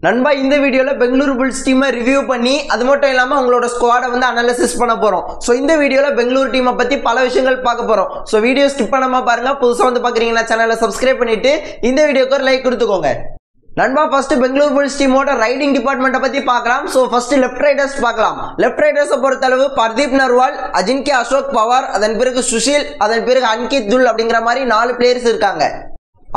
நண்பா இந்த வீடியோல பெங்களூரு புல்ஸ் டீமை ரிவ்யூ பண்ணி அது மட்டும் இல்லாம அவங்களோட ஸ்குவாடை வந்து அனாலிசிஸ் பண்ண போறோம். சோ இந்த வீடியோல பெங்களூரு டீமை பத்தி பல விஷயங்கள் பார்க்க போறோம். சோ வீடியோ ஸ்கிப் பண்ணாம பாருங்க. புதுசா வந்து பாக்குறீங்கன்னா சேனலை சப்ஸ்கிரைப் பண்ணிட்டு இந்த வீடியோக்கு ஒரு லைக் கொடுத்துக்கோங்க. நண்பா ஃபர்ஸ்ட் பெங்களூரு புல்ஸ் டீமோட ரைடிங் டிபார்ட்மெண்ட்டை பத்தி பார்க்கலாம். சோ ஃபர்ஸ்ட் லெஃப்ட் ரைடர்ஸ் பார்க்கலாம். லெஃப்ட் ரைடர்ஸை பொறுத்தளவு பர்தீப் நர்வால், அஜின்கே அசோக் பவார், அதன் பிறகு சுஷில், அதன் பிறகு அன்கித் துல் அப்படிங்கிற மாதிரி 4 பிளேயர்ஸ் இருக்காங்க.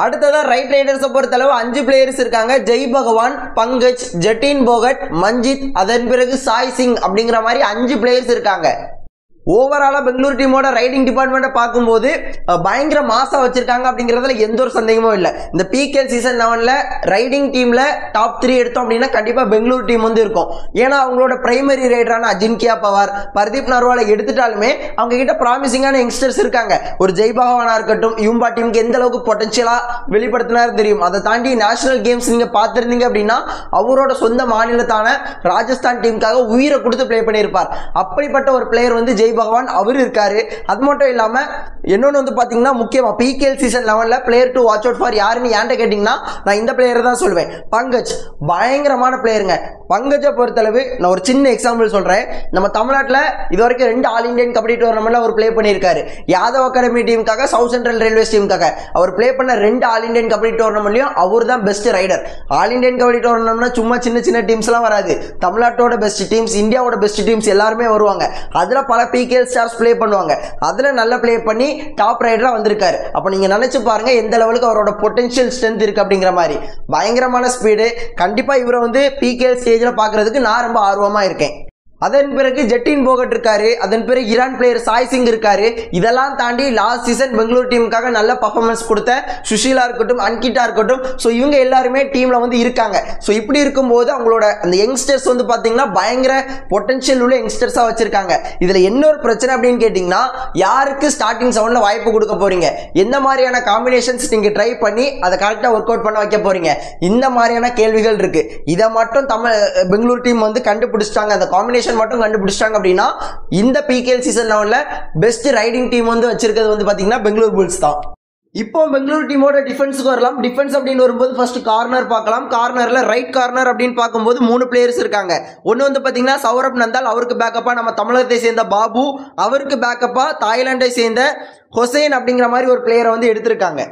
அடுத்ததா ரைட் ரைடர்ஸை பொறுத்தளவு 5 பிளேயர்ஸ் இருக்காங்க. ஜெய் பகவான், பங்கஜ், ஜெட்டின் போகட், மஞ்சித், அதன் பிறகு சாய் சிங் அப்படிங்கிற மாதிரி 5 பிளேயர்ஸ் இருக்காங்க. ஓவராலா பெங்களூரு டீமோட ரைடிங் டிபார்ட்மெண்ட்டை பார்க்கும்போது பயங்கர மாசா வச்சிருக்காங்க அப்படிங்கிறதுல எந்த ஒரு சந்தேகமும் இல்லை. இந்த பிகேஎல் சீசன் 11ல ரைடிங் டீம்ல டாப் 3 எடுத்தோம் அப்படின்னா கண்டிப்பா பெங்களூரு டீம் வந்து இருக்கும். ஏன்னா அவங்களோட பிரைமரி ரைடரான அஜின்கே பவார், பர்தீப் நர்வாலை எடுத்துட்டாலுமே அவங்க கிட்ட ப்ராமிசிங்கான யங்ஸ்டர்ஸ் இருக்காங்க. ஒரு ஜெய் பகவானா இருக்கட்டும், யூம்பா டீமுக்கு எந்த அளவுக்கு பொட்டன்ஷியலா வெளிப்படுத்தினாரு தெரியும். அதை தாண்டி நேஷனல் கேம்ஸ் நீங்க பார்த்திருந்தீங்க அப்படின்னா அவரோட சொந்த மாநிலத்தான ராஜஸ்தான் டீமுக்காக உயிரை கொடுத்து பிளே பண்ணியிருப்பார். அப்படிப்பட்ட ஒரு பிளேயர் வந்து ஜெய் பகவான் அவர் இருக்காரு. அது மட்டும் இல்லாம இன்னொன்னு வந்து பாத்தீங்கன்னா முக்கியமா பிகேஎல் சீசன் 11ல player to watch out for யாருன்னு ஏன்ட்ட கேட்டீங்கன்னா நான் இந்த பிளேயர் தான் சொல்வேன். பங்கஜ் பயங்கரமான பிளேயருங்க. பங்கஜை பொறுத்தளவு நான் ஒரு சின்ன எக்ஸாம்பிள் சொல்றேன். நம்ம தமிழ்நாட்டில் இது வரைக்கும் 2 ஆல் இண்டியன் கபடி டோர்னமெண்ட்ல அவர் பிளே பண்ணியிருக்காரு. யாதவ் அகாடமி டீமுக்காக, சவுத் சென்ட்ரல் ரயில்வேஸ் டீமுக்காக அவர் பிளே பண்ண 2 ஆல் இண்டியன் கபடி டோர்னமெண்ட்லயும் அவர் தான் best raider. All Indian kabaddi டோர்னமெண்ட்னா சும்மா சின்ன சின்ன டீம்ஸ் எல்லாம் வராது. தமிழ்நாட்டோட பெஸ்ட் டீம்ஸ், இந்தியாவோட பெஸ்ட் டீம்ஸ் எல்லாருமே வருவாங்க. அதுல பல பிகேஎல் ஸ்டார்ஸ் பிளே பண்ணுவாங்க. அதுல நல்லா பிளே பண்ணி டாப் ரைடரா வந்திருக்காரு. அப்ப நீங்க நினைச்சு பாருங்க எந்த லெவலுக்கு அவரோட பொட்டன்ஷியல் ஸ்ட்ரென்த் இருக்கு அப்படிங்கிற மாதிரி. பயங்கரமான ஸ்பீடு. கண்டிப்பா இவரை வந்து பிகேஎல் ஸ்டேஜ்ல பாக்குறதுக்கு நான் ரொம்ப ஆர்வமா இருக்கேன். அதன் பிறகு ஜெட்டின் போகட் இருக்காரு. அதன் பிறகு ஈரான் பிளேயர் சாய் சிங் இருக்காரு. இதெல்லாம் தாண்டி லாஸ்ட் சீசன் பெங்களூரு டீமுக்காக நல்ல பர்ஃபார்மன்ஸ் கொடுத்த சுஷீலா இருக்கட்டும், அன்கிட்டா இருக்கட்டும், ஸோ இவங்க எல்லாருமே டீம்ல வந்து இருக்காங்க. ஸோ இப்படி இருக்கும்போது அவங்களோட அந்த யங்ஸ்டர்ஸ் வந்து பாத்தீங்கன்னா பயங்கர பொட்டன்ஷியல் உள்ள யங்ஸ்டர்ஸா வச்சிருக்காங்க. இதுல என்ன ஒரு பிரச்சனை அப்படின்னு கேட்டீங்கன்னா யாருக்கு ஸ்டார்டிங் 7ல வாய்ப்பு கொடுக்க போறீங்க, எந்த மாதிரியான காம்பினேஷன்ஸ் நீங்க ட்ரை பண்ணி அதை கரெக்டா ஒர்க் அவுட் பண்ண வைக்க போறீங்க, இந்த மாதிரியான கேள்விகள் இருக்கு. இதை மட்டும் பெங்களூரு டீம் வந்து கண்டுபிடிச்சிட்டாங்க, அந்த காம்பினேஷன் மட்டும் கண்டுபிடிச்சாங்க அப்படின்னா இந்த பிகேஎல் சீசன் 11ல பெஸ்ட் ரைடிங் டீம் வந்து வச்சிருக்கிறது வந்து பாத்தீங்கன்னா பெங்களூரு புல்ஸ் தான். இப்போ பெங்களூரு டீமோட டிஃபென்ஸ்க்கு வரலாம். டிஃபென்ஸ் அப்படின்னு வரும்போது ஃபர்ஸ்ட் கார்னர் பார்க்கலாம். கார்னர்ல ரைட் கார்னர் அப்படின்னு பார்க்கும்போது 3 பிளேயர்ஸ் இருக்காங்க. ஒன்னு வந்து பாத்தீங்கன்னா சௌரப் நந்தால், அவருக்கு பேக்கப்பா நம்ம தமிழகத்தை சேர்ந்த பாபு, அவருக்கு பேக்கப்பா தாய்லாண்டை சேர்ந்த ஹொசைன் அப்படிங்கிற மாதிரி ஒரு பிளேயரை வந்து எடுத்திருக்காங்க.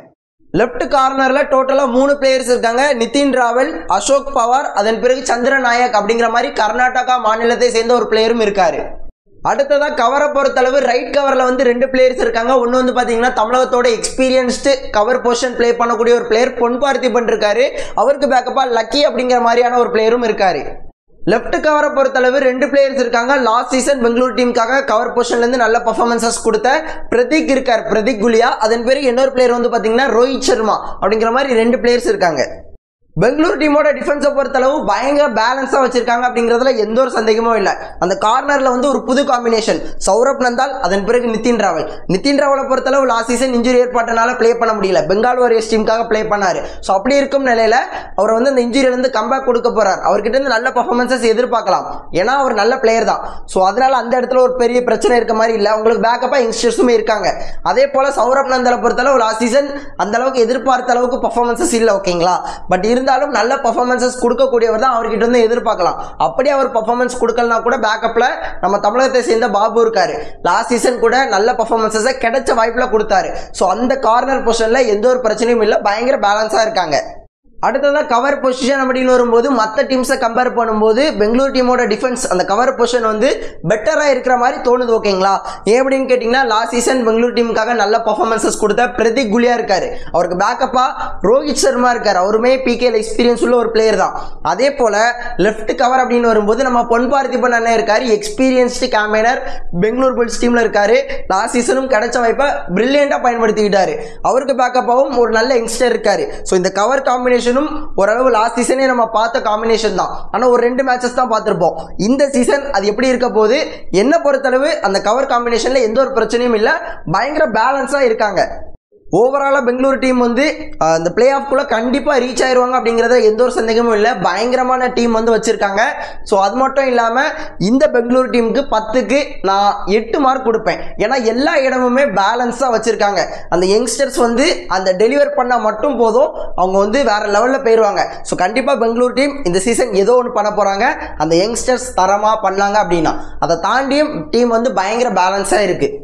லெப்ட் கார்னர்ல டோட்டலா 3 பிளேயர்ஸ் இருக்காங்க. நிதின் ராவல், அசோக் பவார், அதன் பிறகு சந்திர நாயக் அப்படிங்கிற மாதிரி கர்நாடகா மாநிலத்தை சேர்ந்த ஒரு பிளேயரும் இருக்காரு. அடுத்ததா கவரை பொறுத்தளவு ரைட் கவர்ல வந்து 2 பிளேயர்ஸ் இருக்காங்க. ஒன்னு வந்து பாத்தீங்கன்னா தமிழகத்தோட எக்ஸ்பீரியன்ஸ்டு கவர் பொசிஷன் பிளே பண்ணக்கூடிய ஒரு பிளேயர் பொன் பார்த்திபன் இருக்காரு. அவருக்கு பேக்கப்பா லக்கி அப்படிங்கிற மாதிரியான ஒரு பிளேயரும் இருக்காரு. லெப்ட் கவரை பொறுத்தளவு 2 பிளேயர்ஸ் இருக்காங்க. லாஸ்ட் சீசன் பெங்களூரு டீமுக்காக கவர் பொசிஷன்ல இருந்து நல்ல பர்ஃபார்மன்சஸ் கொடுத்த பிரதீக் இருக்கார், பிரதீக் குலியா. அதன் பிறகு இன்னொரு பிளேயர் வந்து பாத்தீங்கன்னா ரோஹித் சர்மா அப்படிங்கிற மாதிரி 2 பிளேயர்ஸ் இருக்காங்க. பெங்களூரு டீமோட டிஃபென்ஸை பொறுத்தளவு பயங்கர பேலன்ஸா வச்சிருக்காங்க அப்படிங்கிறதுல எந்த ஒரு சந்தேகமும் இல்லை. அந்த கார்னர்ல வந்து ஒரு புது காம்பினேஷன் சௌரப் நந்தால், அதன் பிறகு நிதின் ராவல். நிதின் ராவலை பொறுத்தளவு லாஸ்ட் சீசன் இன்ஜுரி ஏற்பட்டனால பிளே பண்ண முடியல, பெங்கால் வாரியர்ஸ் டீமுக்காக பிளே பண்ணாரு. ஸோ அப்படி இருக்கும் நிலையில அவர் வந்து அந்த இன்ஜுரியில இருந்து கம்பேக் கொடுக்க போறார். அவர்கிட்ட இருந்து நல்ல பர்ஃபார்மன்சஸ் எதிர்பார்க்கலாம். ஏன்னா அவர் நல்ல பிளேயர் தான். ஸோ அதனால அந்த இடத்துல ஒரு பெரிய பிரச்சனை இருக்க மாதிரி இல்லை. உங்களுக்கு பேக்கப்பா யங்ஸ்டர்ஸுமே இருக்காங்க. அதே போல சௌரப் நந்தாலை பொறுத்தளவு லாஸ்ட் சீசன் அந்த அளவுக்கு எதிர்பார்த்த அளவுக்கு பர்ஃபார்மன்சஸ் இல்லை, ஓகேங்களா. பட் இருந்தாலும் நல்ல பர்ஃபார்மன்சஸ் கொடுக்கக்கூடியவர் தான் அவர்கிட்ட இருந்து எதிர்பார்க்கலாம். அப்படி அவர் பர்ஃபார்மன்ஸ் கொடுக்கலனா கூட பேக்கப்ல நம்ம தமிழகத்தை சேர்ந்த பாபு இருக்காரு. லாஸ்ட் சீசன் கூட நல்ல பர்ஃபார்மன்சஸ் கிடைச்ச வாய்ப்புல கொடுத்தாரு. ஸோ அந்த கார்னர் பொசிஷன்ல எந்த ஒரு பிரச்சனையும் இல்லை, பயங்கர பேலன்ஸா இருக்காங்க. அடுத்ததா கவர் பொசிஷன் அப்படின்னு வரும்போது மற்ற டீம்ஸை கம்பேர் பண்ணும்போது பெங்களூரு டீமோட டிஃபென்ஸ் அந்த கவர் பொசிஷன் வந்து பெட்டரா இருக்கிற மாதிரி தோணுது, ஓகேங்களா. ஏன் அப்படின்னு கேட்டீங்கன்னா லாஸ்ட் சீசன் பெங்களூரு டீமுக்காக நல்ல பர்ஃபார்மன்சஸ் கொடுத்த பிரதீக் குலியா இருக்காரு. அவருக்கு பேக்கப்பா ரோஹித் சர்மா இருக்காரு. அவருமே பிகேஎல் எக்ஸ்பீரியன்ஸ் உள்ள ஒரு பிளேயர் தான். அதே போல லெஃப்ட் கவர் அப்படின்னு வரும்போது நம்ம பொன் பார்த்திபன் அண்ணன் இருக்காரு, எக்ஸ்பீரியன்ஸ்டு கேம்பெயினர் பெங்களூரு புல்ஸ் டீம்ல இருக்காரு. லாஸ்ட் சீசனும் கிடைச்ச வாய்ப்பை பிரில்லியண்டா பயன்படுத்திக்கிட்டாரு. அவருக்கு பேக்கப்பாவும் ஒரு நல்ல யங்ஸ்டர் இருக்காரு. ஸோ இந்த கவர் காம்பினேஷன் ஓரளவு லாஸ்ட் சீசனே நம்ம பார்த்த காம்பினேஷன் தான். ஆனா ஒரு 2 மேட்சஸ் தான் பார்த்திருப்போம். இந்த சீசன் அது எப்படி இருக்க போது, என்ன பொறுத்தளவு அந்த கவர் காம்பினேஷன்ல எந்த ஒரு பிரச்சனையும் இல்லை, பயங்கர பேலன்ஸா இருக்காங்க. ஓவராலாக பெங்களூர் டீம் வந்து இந்த பிளே ஆஃப்குள்ளே கண்டிப்பாக ரீச் ஆயிடுவாங்க அப்படிங்கிறத எந்த ஒரு சந்தேகமும் இல்லை. பயங்கரமான டீம் வந்து வச்சுருக்காங்க. ஸோ அது மட்டும் இல்லாமல் இந்த பெங்களூர் டீமுக்கு 10க்கு நான் 8 மார்க் கொடுப்பேன். ஏன்னா எல்லா இடமுமே பேலன்ஸாக வச்சுருக்காங்க. அந்த யங்ஸ்டர்ஸ் வந்து அந்த டெலிவர் பண்ணால் மட்டும் போதும், அவங்க வந்து வேறு லெவலில் போயிடுவாங்க. ஸோ கண்டிப்பாக பெங்களூர் டீம் இந்த சீசன் ஏதோ ஒன்று பண்ண போகிறாங்க. அந்த யங்ஸ்டர்ஸ் தரமாக பண்ணாங்க அப்படின்னா அதை தாண்டியும் டீம் வந்து பயங்கர பேலன்ஸாக இருக்குது.